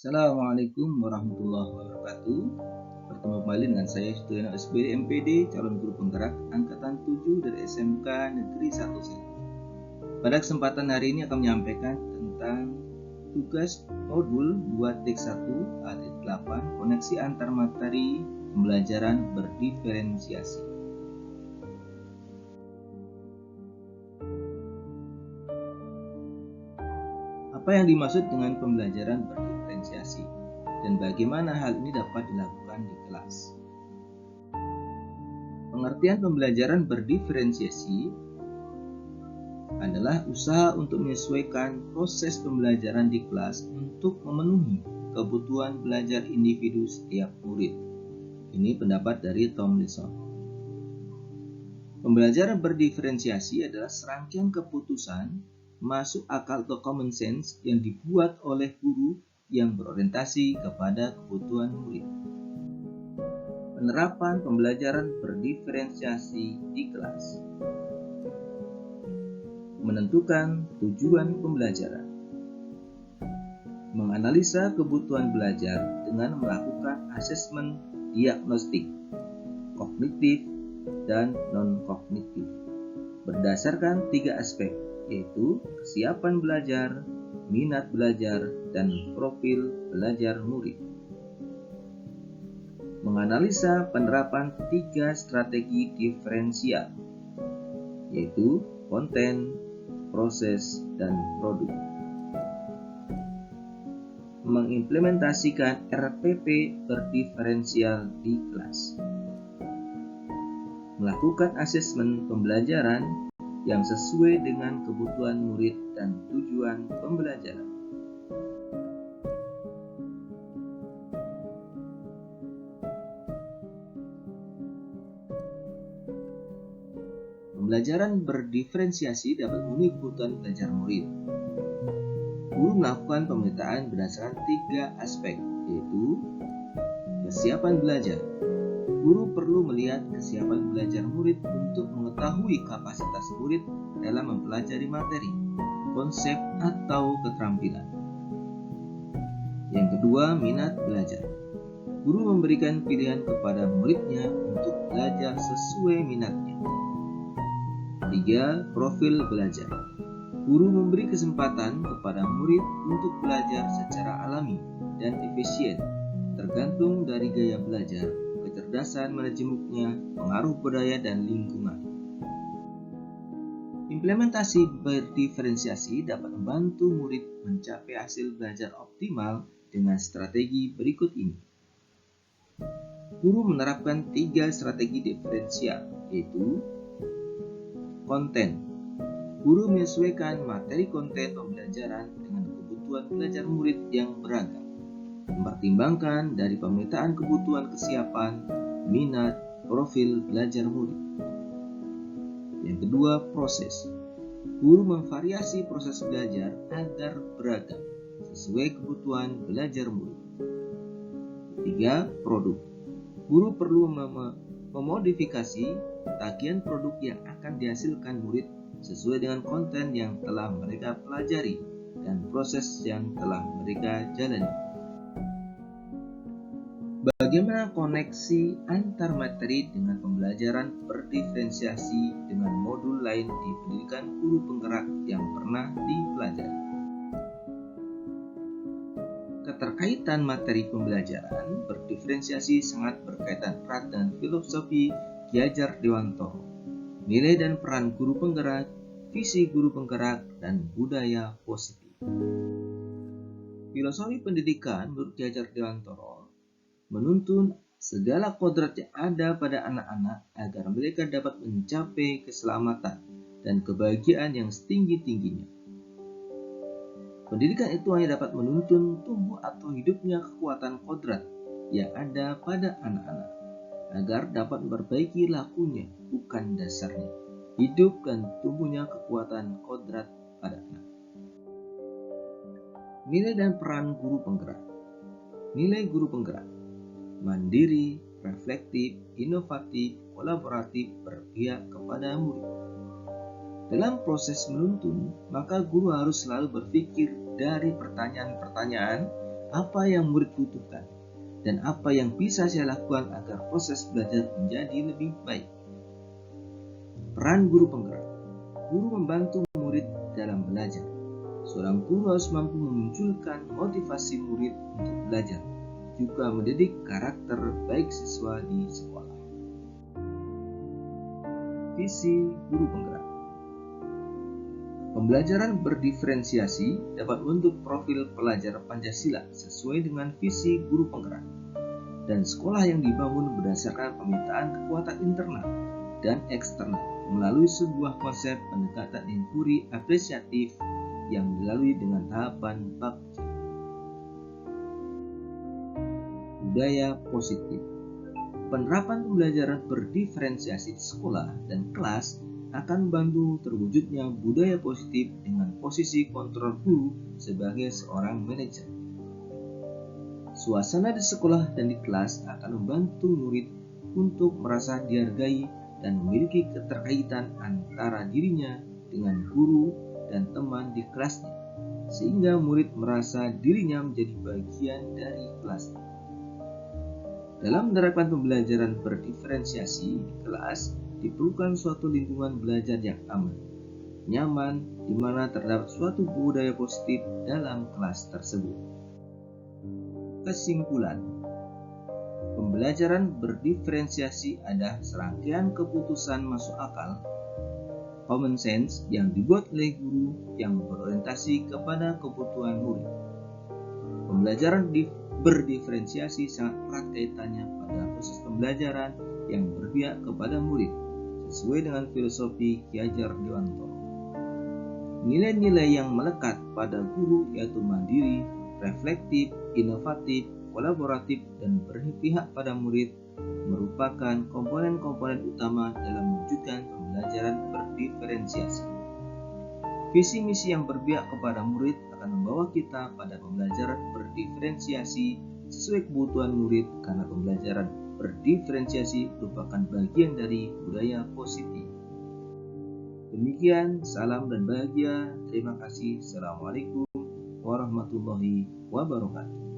Assalamualaikum warahmatullahi wabarakatuh. Bertemu kembali dengan saya Student SBD MPD, calon guru penggerak angkatan 7 dari SMK Negeri 1 Serang. Pada kesempatan hari ini akan menyampaikan tentang tugas modul 2 T1 alit 8 koneksi antar materi pembelajaran berdiferensiasi. Apa yang dimaksud dengan pembelajaran berdiferensiasi dan bagaimana hal ini dapat dilakukan di kelas? Pengertian pembelajaran berdiferensiasi adalah usaha untuk menyesuaikan proses pembelajaran di kelas untuk memenuhi kebutuhan belajar individu setiap murid. Ini pendapat dari Tomlinson. Pembelajaran berdiferensiasi adalah serangkaian keputusan masuk akal atau common sense yang dibuat oleh guru yang berorientasi kepada kebutuhan murid. Penerapan pembelajaran berdiferensiasi di kelas. Menentukan tujuan pembelajaran. Menganalisa kebutuhan belajar dengan melakukan asesmen diagnostik, kognitif, dan non-kognitif berdasarkan 3 aspek, yaitu kesiapan belajar, minat belajar, dan profil belajar murid. Menganalisa penerapan 3 strategi diferensial, yaitu konten, proses, dan produk. Mengimplementasikan RPP berdiferensial di kelas. Melakukan asesmen pembelajaran yang sesuai dengan kebutuhan murid dan tujuan pembelajaran. Pembelajaran berdiferensiasi dapat memenuhi kebutuhan belajar murid. Guru melakukan pemetaan berdasarkan 3 aspek, yaitu kesiapan belajar. Guru perlu melihat kesiapan belajar murid untuk mengetahui kapasitas murid dalam mempelajari materi, konsep, atau keterampilan. Yang kedua, minat belajar. Guru memberikan pilihan kepada muridnya untuk belajar sesuai minatnya. 3. Profil belajar. Guru memberi kesempatan kepada murid untuk belajar secara alami dan efisien, tergantung dari gaya belajar, kecerdasan manajemennya, pengaruh budaya, dan lingkungan. Implementasi berdiferensiasi dapat membantu murid mencapai hasil belajar optimal dengan strategi berikut ini. Guru menerapkan 3 strategi diferensial, yaitu konten. Guru menyesuaikan materi konten pembelajaran dengan kebutuhan belajar murid yang beragam, mempertimbangkan dari pemetaan kebutuhan kesiapan, minat, profil belajar murid. Yang kedua, proses. Guru memvariasi proses belajar agar beragam sesuai kebutuhan belajar murid. 3. Produk. Guru perlu memodifikasi tagihan produk yang akan dihasilkan murid sesuai dengan konten yang telah mereka pelajari dan proses yang telah mereka jalani. Bagaimana koneksi antar materi dengan pembelajaran berdiferensiasi dengan modul lain di pendidikan guru penggerak yang pernah dipelajari? Keterkaitan materi pembelajaran berdiferensiasi sangat berkaitan erat dengan filosofi Ki Hajar Dewantoro, nilai dan peran guru penggerak, visi guru penggerak, dan budaya positif. Filosofi pendidikan menurut Ki Hajar Dewantoro menuntun segala kodrat yang ada pada anak-anak agar mereka dapat mencapai keselamatan dan kebahagiaan yang setinggi-tingginya. Pendidikan itu hanya dapat menuntun tumbuh atau hidupnya kekuatan kodrat yang ada pada anak-anak agar dapat memperbaiki lakunya, bukan dasarnya. Hidup dan tumbuhnya kekuatan kodrat pada anak. Nilai dan peran guru penggerak. Nilai guru penggerak: mandiri, reflektif, inovatif, kolaboratif, berpihak kepada murid. Dalam proses menuntun, maka guru harus selalu berpikir dari pertanyaan-pertanyaan apa yang murid butuhkan, dan apa yang bisa saya lakukan agar proses belajar menjadi lebih baik. Peran guru penggerak. Guru membantu murid dalam belajar. Seorang guru harus mampu memunculkan motivasi murid untuk belajar, juga mendidik karakter baik siswa di sekolah. Visi guru penggerak. Pembelajaran berdiferensiasi dapat membentuk profil pelajar Pancasila sesuai dengan visi guru penggerak, dan sekolah yang dibangun berdasarkan pemetaan kekuatan internal dan eksternal melalui sebuah konsep pendekatan inquiry apresiatif yang dilalui dengan tahapan bab. Budaya positif. Penerapan pembelajaran berdiferensiasi di sekolah dan kelas akan membantu terwujudnya budaya positif dengan posisi kontrol guru sebagai seorang manajer. Suasana di sekolah dan di kelas akan membantu murid untuk merasa dihargai dan memiliki keterkaitan antara dirinya dengan guru dan teman di kelasnya, sehingga murid merasa dirinya menjadi bagian dari kelasnya. Dalam menerapkan pembelajaran berdiferensiasi di kelas, diperlukan suatu lingkungan belajar yang aman, nyaman, di mana terdapat suatu budaya positif dalam kelas tersebut. Kesimpulan, pembelajaran berdiferensiasi adalah serangkaian keputusan masuk akal, common sense yang dibuat oleh guru yang berorientasi kepada kebutuhan murid. Pembelajaran berdiferensiasi sangat erat kaitannya pada proses pembelajaran yang berpihak kepada murid, sesuai dengan filosofi Ki Hajar Dewantoro. Nilai-nilai yang melekat pada guru yaitu mandiri, reflektif, inovatif, kolaboratif, dan berpihak pada murid merupakan komponen-komponen utama dalam mewujudkan pembelajaran berdiferensiasi. Visi misi yang berpihak kepada murid akan membawa kita pada pembelajaran berdiferensiasi sesuai kebutuhan murid, karena pembelajaran berdiferensiasi merupakan bagian dari budaya positif. Demikian, salam dan bahagia. Terima kasih. Assalamualaikum warahmatullahi wabarakatuh.